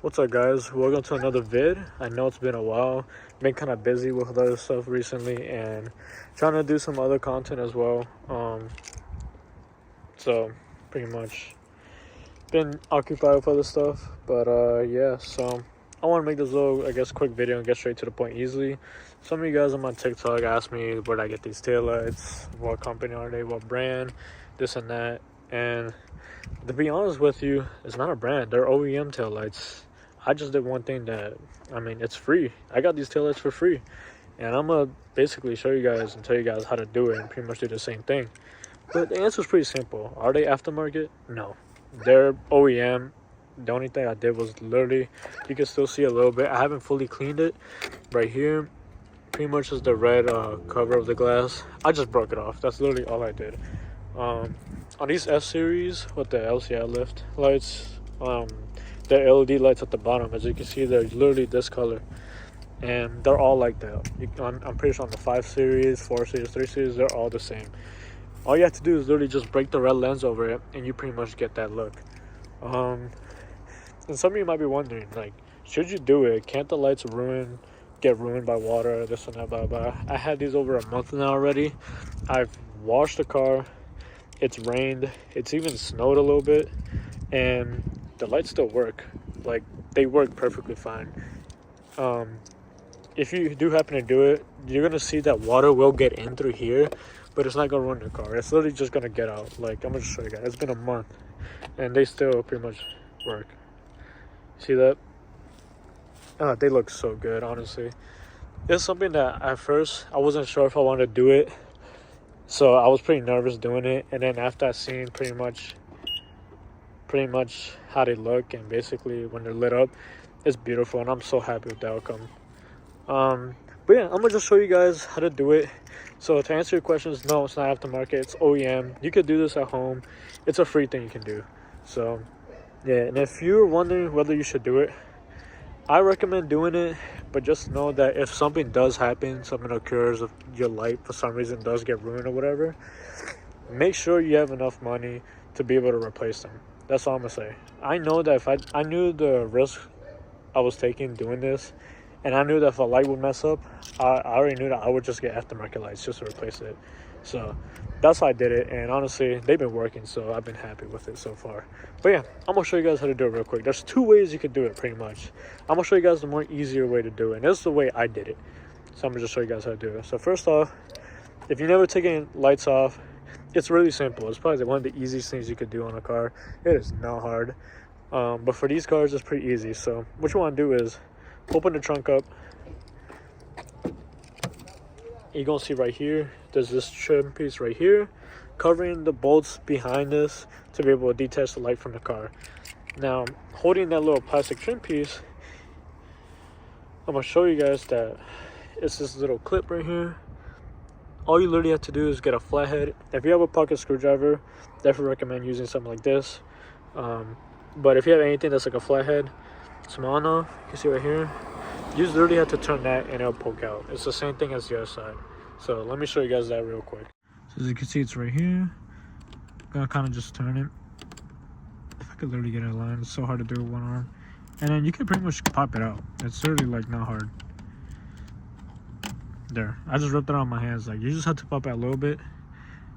What's up, guys? Welcome to another vid. I know it's been a while. Been kind of busy with other stuff recently and trying to do some other content as well. So pretty much been occupied with other stuff. But yeah, so I want to make this little, I guess, quick video and get straight to the point easily. Some of you guys on my TikTok asked me where'd I get these taillights, what company are they, what brand, this and that. And to be honest with you, it's not a brand. They're OEM taillights. I just did one thing that, it's free. I got these taillights for free. And I'm going to basically show you guys and tell you guys how to do it and pretty much do the same thing. But the answer is pretty simple. Are they aftermarket? No. They're OEM. The only thing I did was literally, you can still see a little bit. I haven't fully cleaned it. Right here, pretty much is the red cover of the glass. I just broke it off. That's literally all I did. On these S-Series with the LCI lift lights, the LED lights at the bottom, as you can see, they're literally this color. And they're all like that. I'm pretty sure on the 5 Series, 4 Series, 3 Series, they're all the same. All you have to do is literally just break the red lens over it, and you pretty much get that look. And some of you might be wondering, like, should you do it? Can't the lights get ruined by water, this and that, blah, blah. I had these over a month now already. I've washed the car. It's rained. It's even snowed a little bit. And the lights still work. Like, they work perfectly fine. If you do happen to do it, you're going to see that water will get in through here, but it's not going to ruin your car. It's literally just going to get out. Like, I'm going to show you guys. It's been a month, and they still pretty much work. See that? They look so good, honestly. It's something that at first I wasn't sure if I wanted to do it, so I was pretty nervous doing it. And then after I seen pretty much how they look, and basically when they're lit up, it's beautiful, and I'm so happy with the outcome. But yeah, I'm gonna just show you guys how to do it. So to answer your questions, no, it's not aftermarket, it's OEM. You could do this at home. It's a free thing you can do. So yeah, and if you're wondering whether you should do it, I recommend doing it, but just know that if something does happen, something occurs, if your light for some reason does get ruined or whatever, make sure you have enough money to be able to replace them. That's all I'm gonna say. I know that if I knew the risk I was taking doing this, and I knew that if a light would mess up, I already knew that I would just get aftermarket lights just to replace it. So that's how I did it, and honestly, they've been working, so I've been happy with it so far. But yeah, I'm gonna show you guys how to do it real quick. There's 2 ways you could do it, pretty much. I'm gonna show you guys the more easier way to do it, and this is the way I did it. So I'm gonna just show you guys how to do it. So first off, if you've never taken lights off, it's really simple. It's probably one of the easiest things you could do on a car. It is not hard. But for these cars, it's pretty easy. So what you want to do is open the trunk up. You're going to see right here, there's this trim piece right here, covering the bolts behind this to be able to detach the light from the car. Now, holding that little plastic trim piece, I'm going to show you guys that it's this little clip right here. All you literally have to do is get a flathead. If you have a pocket screwdriver, definitely recommend using something like this. But if you have anything that's like a flathead, small enough, you can see right here, you just literally have to turn that and it'll poke out. It's the same thing as the other side. So let me show you guys that real quick. So as you can see, it's right here. I'm gonna kind of just turn it. If I could literally get it aligned, it's so hard to do with one arm. And then you can pretty much pop it out. It's literally like not hard. There, I just ripped it out of my hands. Like, you just have to pop it a little bit.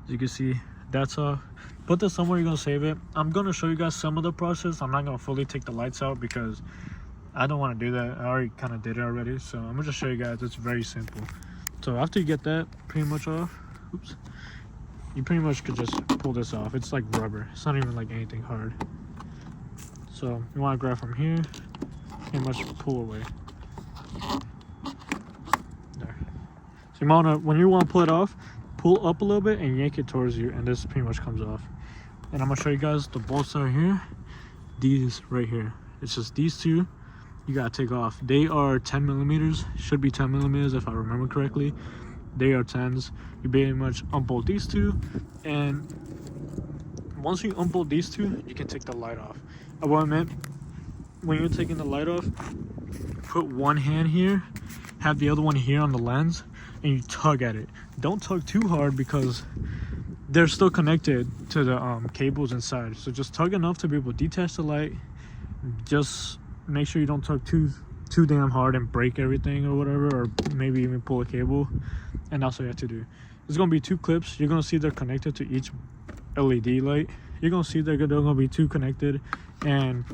As you can see, that's off. Put this somewhere you're gonna save it. I'm gonna show you guys some of the process. I'm not gonna fully take the lights out because I don't want to do that. I already kind of did it already. So I'm gonna just show you guys. It's very simple. So after you get that pretty much off, oops, you pretty much could just pull this off. It's like rubber. It's not even like anything hard. So you want to grab from here, pretty much pull away. So you wanna, when you want to pull it off, pull up a little bit and yank it towards you, and this pretty much comes off. And I'm gonna show you guys the bolts are here. These right here. It's just these two you gotta take off. They are 10 millimeters. Should be 10 millimeters if I remember correctly. They are 10s. You pretty much unbolt these two, and once you unbolt these two, you can take the light off. What I meant, when you're taking the light off, put one hand here, have the other one here on the lens, and you tug at it. Don't tug too hard because they're still connected to the cables inside. So just tug enough to be able to detach the light. Just make sure you don't tug too damn hard and break everything or whatever, or maybe even pull a cable. And that's what you have to do. There's gonna be 2 clips. You're gonna see they're connected to each LED light. You're gonna see they're gonna be 2 connected, and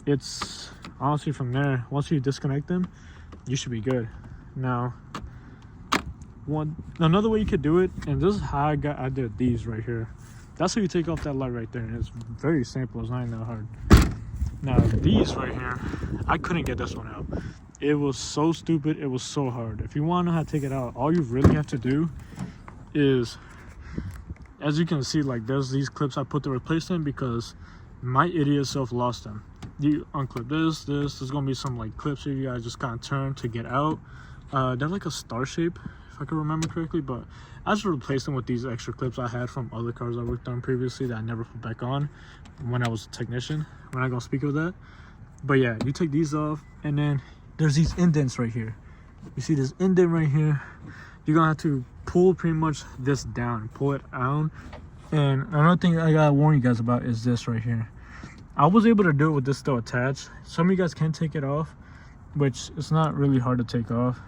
it's honestly from there, once you disconnect them, you should be good. Now, another way you could do it, and this is how I did these right here. That's how you take off that light right there, and it's very simple. It's not even that hard. Now these right here, I couldn't get this one out. It was so stupid. It was so hard. If you want to know how to take it out, all you really have to do is, as you can see, like there's these clips I put to replace them because my idiot self lost them. You unclip this. There's gonna be some like clips here you guys just kind of turn to get out. They're like a star shape, if I can remember correctly, but I just replaced them with these extra clips I had from other cars I worked on previously that I never put back on when I was a technician. We're not gonna speak of that, but yeah, you take these off, and then there's these indents right here. You see this indent right here? You're gonna have to pull pretty much this down, pull it down. And another thing I gotta warn you guys about is this right here. I was able to do it with this still attached. Some of you guys can take it off, which it's not really hard to take off,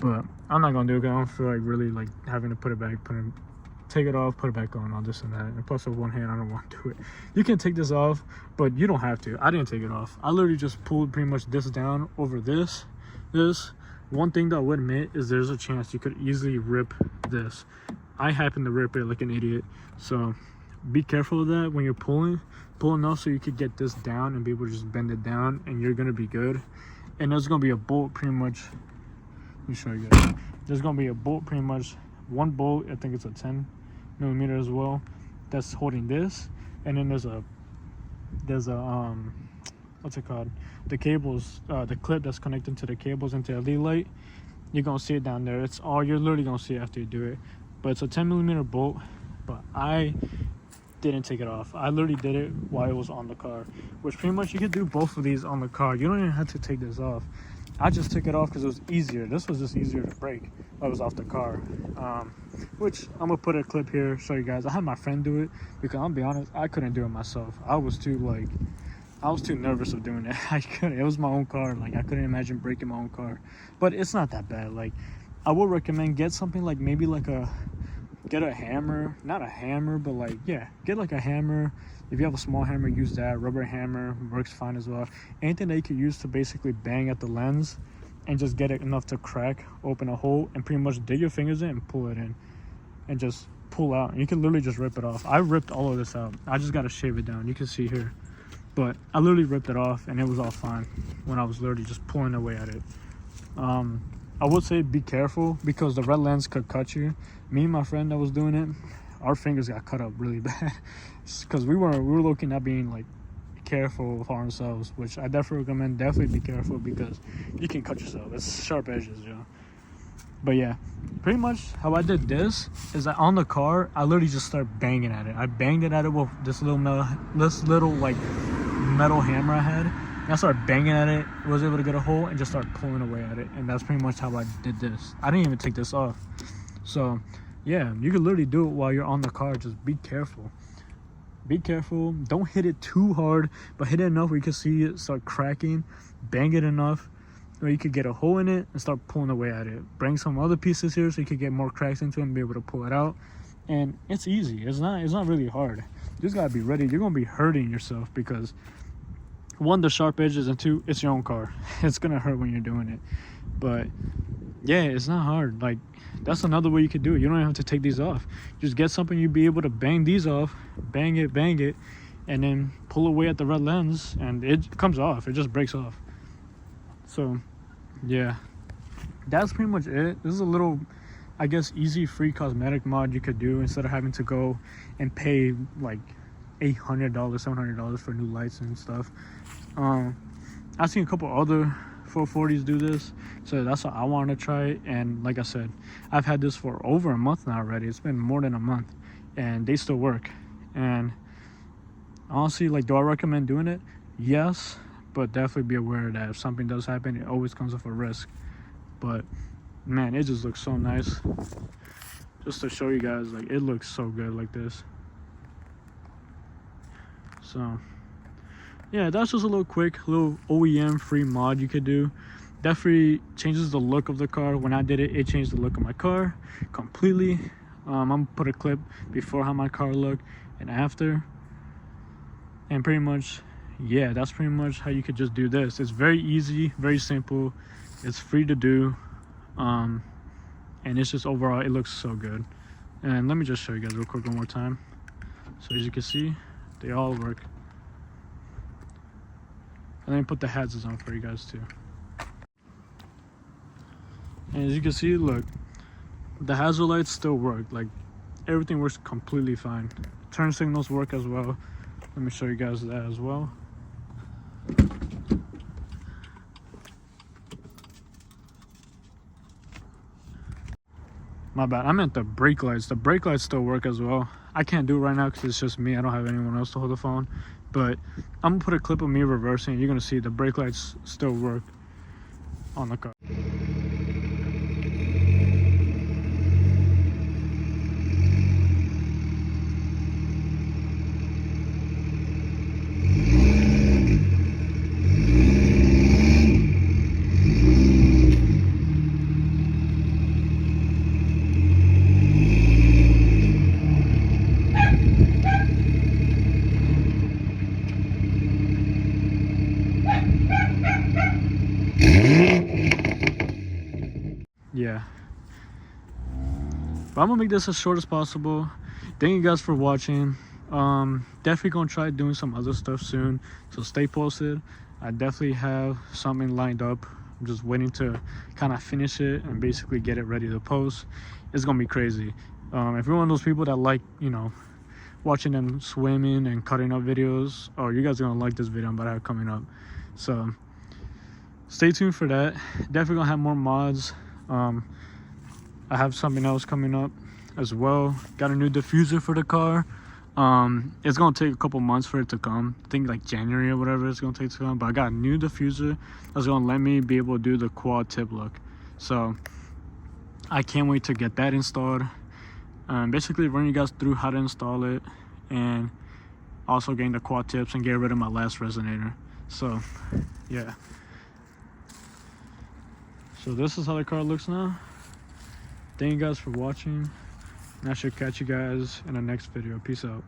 but I'm not gonna do it because I don't feel like really like having to put it back, take it off, put it back on, all this and that. And plus with one hand, I don't want to do it. You can take this off, but you don't have to. I didn't take it off. I literally just pulled pretty much this down over this. One thing that I would admit is there's a chance you could easily rip this. I happen to rip it like an idiot. So be careful of that when you're pulling off, so you could get this down and be able to just bend it down, and you're gonna be good. And there's gonna be a bolt pretty much, let me show you guys. There's gonna be a bolt pretty much, one bolt, I think it's a 10mm as well, that's holding this. And then there's a what's it called, the cables, the clip that's connected to the cables into the LED light. You're gonna see it down there. It's all you're literally gonna see after you do it. But it's a 10mm bolt, but I didn't take it off. I literally did it while it was on the car, which pretty much you could do both of these on the car. You don't even have to take this off. I just took it off because it was easier. This was just easier to break. I was off the car, which I'm gonna put a clip here, show you guys. I had my friend do it because I'll be honest, I couldn't do it myself. I was too nervous of doing it. I couldn't. It was my own car. Like I couldn't imagine breaking my own car. But it's not that bad. Like I would recommend get something like maybe like get a hammer, not a hammer, but like, yeah, get like a hammer. If you have a small hammer, use that. Rubber hammer works fine as well. Anything that you could use to basically bang at the lens and just get it enough to crack open a hole, and pretty much dig your fingers in and pull it in and just pull out. And you can literally just rip it off. I ripped all of this out. I just got to shave it down. You can see here, but I literally ripped it off and it was all fine when I was literally just pulling away at it. I would say be careful because the red lens could cut you. Me and my friend that was doing it, our fingers got cut up really bad because we were looking at being like careful for ourselves, which I definitely recommend. Definitely be careful because you can cut yourself. It's sharp edges, you know. But yeah, pretty much how I did this is that on the car, I literally just started banging at it. I banged it at it with this little like metal hammer I had. And I started banging at it, was able to get a hole, and just start pulling away at it. And that's pretty much how I did this. I didn't even take this off. So yeah, you can literally do it while you're on the car. Just be careful. Be careful. Don't hit it too hard, but hit it enough where you can see it start cracking. Bang it enough where you could get a hole in it and start pulling away at it. Bring some other pieces here so you could get more cracks into it and be able to pull it out. And it's easy. It's not really hard. You just gotta be ready. You're gonna be hurting yourself because one, the sharp edges, and two, it's your own car. It's gonna hurt when you're doing it. But yeah, it's not hard. Like that's another way you could do it. You don't even have to take these off. Just get something you'd be able to bang these off, bang it, and then pull away at the red lens, and it comes off. It just breaks off. So yeah, that's pretty much it. This is a little, I guess, easy free cosmetic mod you could do instead of having to go and pay like $800, $700 for new lights and stuff. I've seen a couple other 440s do this, so that's what I want to try. And like I said, I've had this for over a month now already. It's been more than a month and they still work. And honestly, like, do I recommend doing it? Yes, but definitely be aware that if something does happen, it always comes with a risk. But man, it just looks so nice. Just to show you guys, like, it looks so good like this. So yeah, that's just a little quick little OEM free mod you could do. Definitely changes the look of the car. When I did it, it changed the look of my car completely. I'm gonna put a clip before how my car looked and after, and pretty much, yeah, that's pretty much how you could just do this. It's very easy, very simple, it's free to do, and it's just overall it looks so good. And let me just show you guys real quick one more time. So as you can see, they all work. And then put the hazards on for you guys too. And as you can see, look, the hazard lights still work. Like, everything works completely fine. Turn signals work as well. Let me show you guys that as well. My bad, I meant the brake lights. The brake lights still work as well. I can't do it right now because it's just me. I don't have anyone else to hold the phone. But I'm gonna put a clip of me reversing. You're gonna see the brake lights still work on the car. Yeah, but I'm gonna make this as short as possible. Thank you guys for watching. Definitely gonna try doing some other stuff soon, so stay posted. I definitely have something lined up. I'm just waiting to kind of finish it and basically get it ready to post. It's gonna be crazy. If you're one of those people that like, you know, watching them swimming and cutting up videos, oh, you guys are gonna like this video I'm about to have coming up. So stay tuned for that. Definitely gonna have more mods. I have something else coming up as well. Got a new diffuser for the car. It's gonna take a couple months for it to come. I think like January or whatever it's gonna take to come. But I got a new diffuser that's gonna let me be able to do the quad tip look. So I can't wait to get that installed. Basically run you guys through how to install it, and also getting the quad tips and get rid of my last resonator. So yeah. So this is how the car looks now. Thank you guys for watching, and I should catch you guys in the next video. Peace out.